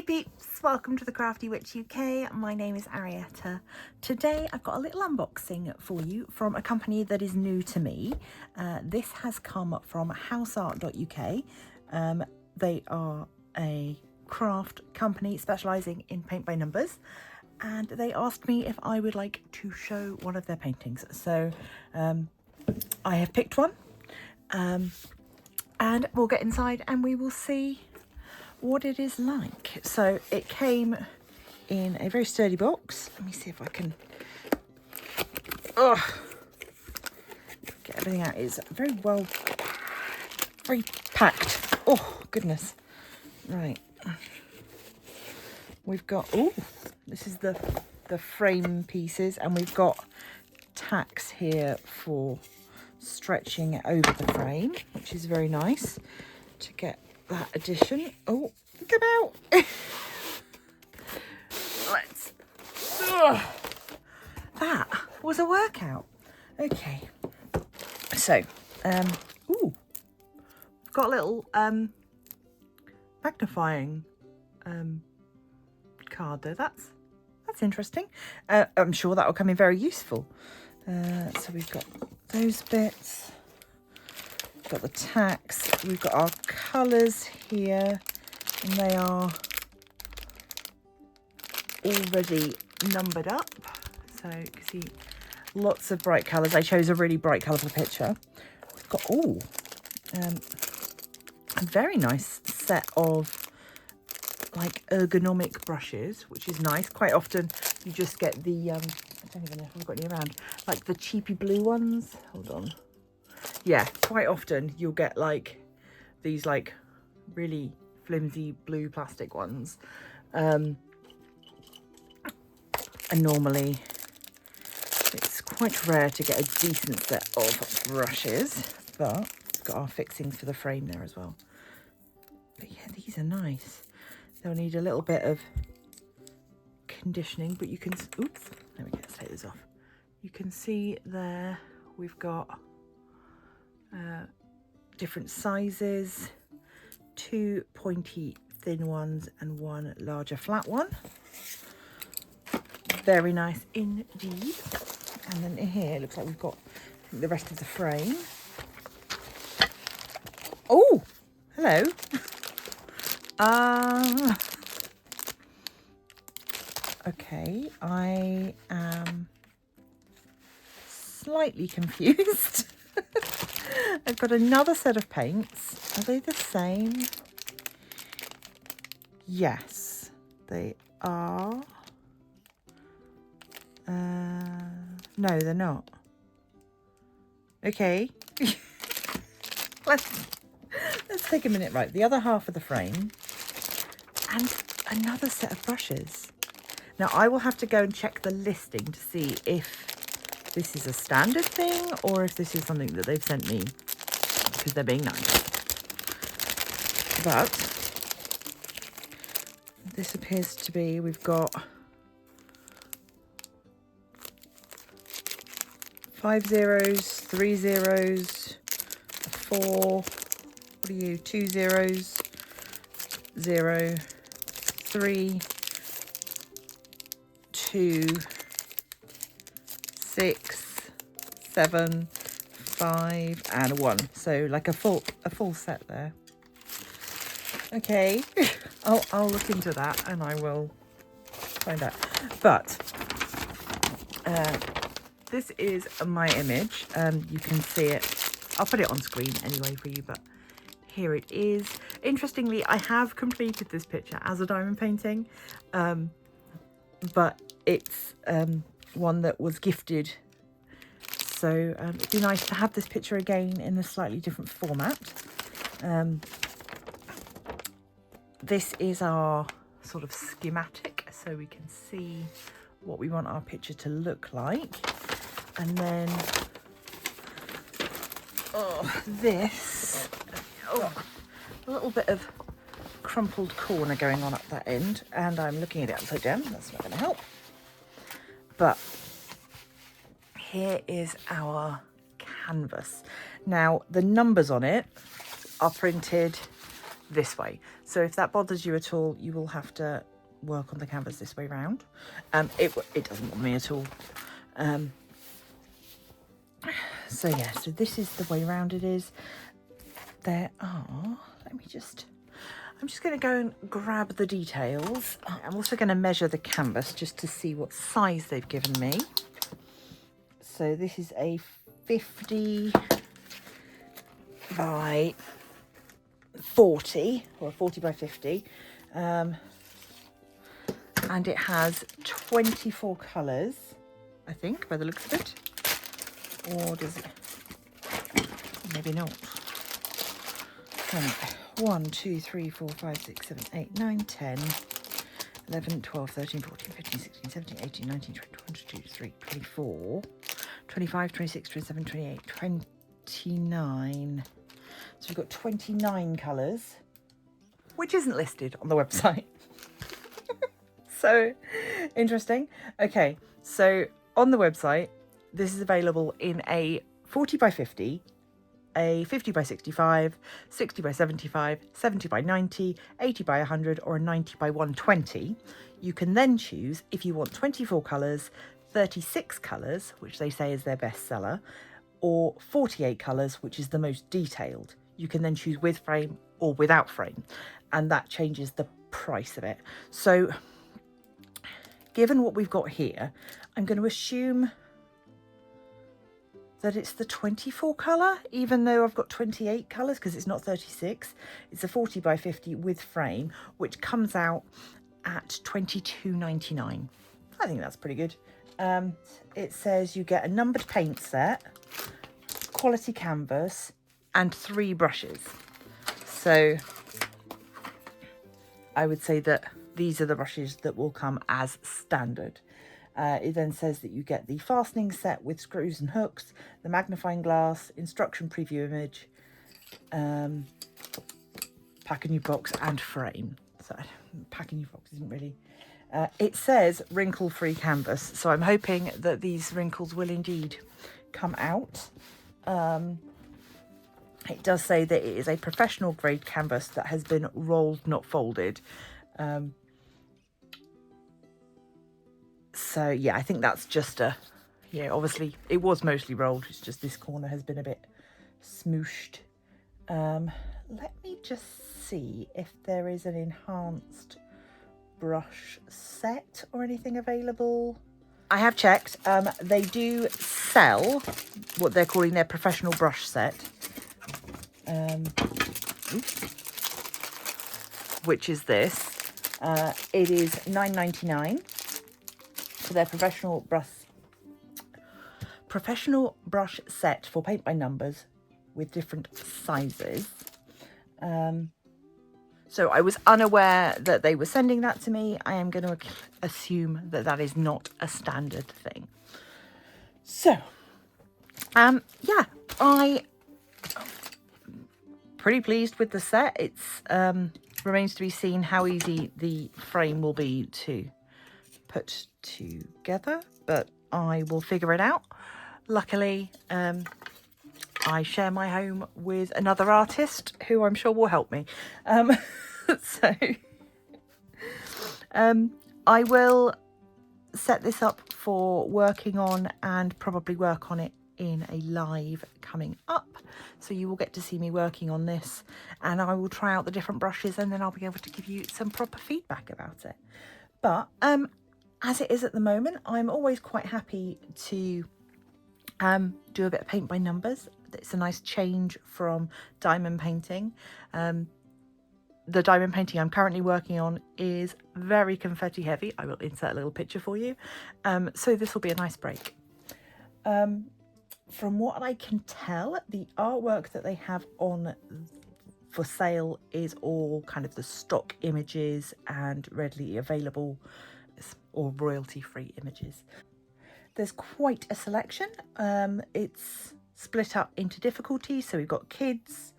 Hey peeps, welcome to the Crafty Witch UK. My name is Arietta. Today I've got a little unboxing for you from a company that is new to me. This has come from ARTDOT. They are a craft company specialising in paint by numbers, and they asked me if I would like to show one of their paintings. So I have picked one, and we'll get inside and we will see what it is like. So it came in a very sturdy box. Let me see if I can get everything out. It's very packed. Oh goodness. Right, we've got, oh, this is the frame pieces, and we've got tacks here for stretching it over the frame, which is very nice to get that addition. Oh, come out. That was a workout. Okay, so ooh, got a little magnifying card there. That's interesting. I'm sure that will come in very useful. So we've got those bits, got the tacks, we've got our colours here, and they are already numbered up, so you can see lots of bright colours. I chose a really bright colour for the picture. We've got a very nice set of like ergonomic brushes, which is nice. Quite often you just get the I don't even know if I've got any around, like the cheapy blue ones. Hold on. Yeah, quite often you'll get like these like really flimsy blue plastic ones, and normally it's quite rare to get a decent set of brushes, but we've got our fixings for the frame there as well. But yeah, these are nice. They'll need a little bit of conditioning, but you can, oops, there we go, let's take this off. You can see there we've got different sizes, 2 pointy thin ones and 1 larger flat one. Very nice indeed. And then in here it looks like we've got the rest of the frame. Oh, hello. Okay, I am slightly confused. I've got another set of paints. Are they the same? Yes, they are. No, they're not. Okay. Let's take a minute. Right, the other half of the frame and another set of brushes. Now I will have to go and check the listing to see if this is a standard thing or if this is something that they've sent me because they're being nice. But this appears to be, we've got 5 zeros, 3 zeros, 4, what are you, 2 zeros, 0, 3, 2, 6, 7, 5, and 1. So like a full set there. Okay, I'll look into that and I will find out. But this is my image. You can see it. I'll put it on screen anyway for you, but here it is. Interestingly, I have completed this picture as a diamond painting, but it's one that was gifted. So it'd be nice to have this picture again in a slightly different format. This is our sort of schematic, so we can see what we want our picture to look like. And then, a little bit of crumpled corner going on at that end, and I'm looking at it upside down. That's not going to help. But here is our canvas. Now, the numbers on it are printed this way. So if that bothers you at all, you will have to work on the canvas this way round. It doesn't bother me at all. So yeah, so this is the way round it is. There are, I'm just going to go and grab the details. I'm also going to measure the canvas just to see what size they've given me. So this is a 50 by 40, or 40 by 50. And it has 24 colours, I think, by the looks of it. Or does it? Maybe not. 1, 2, 3, 4, 5, 6, 7, 8, 9, 10, 11, 12, 13, 14, 15, 16, 17, 18, 19, 20, 21, 22, 23, 24, 25, 26, 27, 28, 29. So we've got 29 colours, which isn't listed on the website. So interesting. Okay, so on the website, this is available in a 40 by 50, a 50 by 65, 60 by 75, 70 by 90, 80 by 100, or a 90 by 120. You can then choose if you want 24 colours, 36 colours, which they say is their best seller, or 48 colours, which is the most detailed. You can then choose with frame or without frame, and that changes the price of it. So given what we've got here, I'm going to assume that it's the 24 colour, even though I've got 28 colours, because it's not 36. It's a 40 by 50 with frame, which comes out at £22.99. I think that's pretty good. It says you get a numbered paint set, quality canvas, and 3 brushes. So I would say that these are the brushes that will come as standard. It then says that you get the fastening set with screws and hooks, the magnifying glass, instruction preview image, pack a new box, and frame. So pack a new box isn't really... it says wrinkle-free canvas, so I'm hoping that these wrinkles will indeed come out. It does say that it is a professional grade canvas that has been rolled, not folded. So yeah, I think that's just a, yeah, obviously it was mostly rolled. It's just this corner has been a bit smooshed. Let me just see if there is an enhanced brush set or anything available. I have checked. They do sell what they're calling their professional brush set. Which is this. It is £9.99 for their professional brush set for paint by numbers with different sizes. So I was unaware that they were sending that to me. I am going to assume that that is not a standard thing. So, yeah, I pretty pleased with the set. It's remains to be seen how easy the frame will be to put together, but I will figure it out. Luckily, I share my home with another artist who I'm sure will help me. So I will set this up for working on and probably work on it in a live coming up. So you will get to see me working on this, and I will try out the different brushes, and then I'll be able to give you some proper feedback about it. But as it is at the moment, I'm always quite happy to do a bit of paint by numbers. It's a nice change from diamond painting. The diamond painting I'm currently working on is very confetti heavy. I will insert a little picture for you. So this will be a nice break. From what I can tell, the artwork that they have on for sale is all kind of the stock images and readily available or royalty-free images. There's quite a selection. It's split up into difficulties. So we've got kids,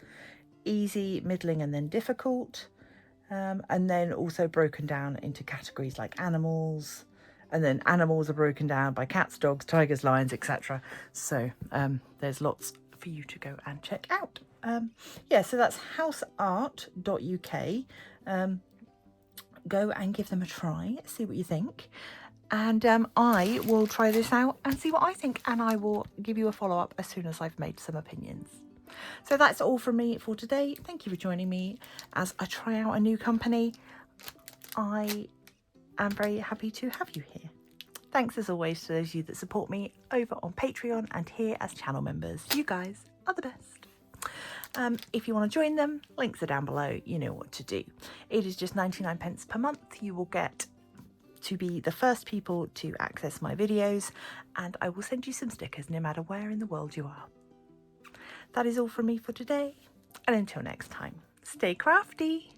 easy, middling, and then difficult. And then also broken down into categories like animals. And then animals are broken down by cats, dogs, tigers, lions, etc. So there's lots for you to go and check out. Yeah, so that's houseart.uk. Go and give them a try, see what you think. And I will try this out and see what I think, and I will give you a follow-up as soon as I've made some opinions. So that's all from me for today. Thank you for joining me as I try out a new company. I am very happy to have you here. Thanks as always to those of you that support me over on Patreon and here as channel members. You guys are the best. If you want to join them, links are down below. You know what to do. It is just 99p per month. You will get to be the first people to access my videos, and I will send you some stickers no matter where in the world you are. That is all from me for today, and until next time, stay crafty.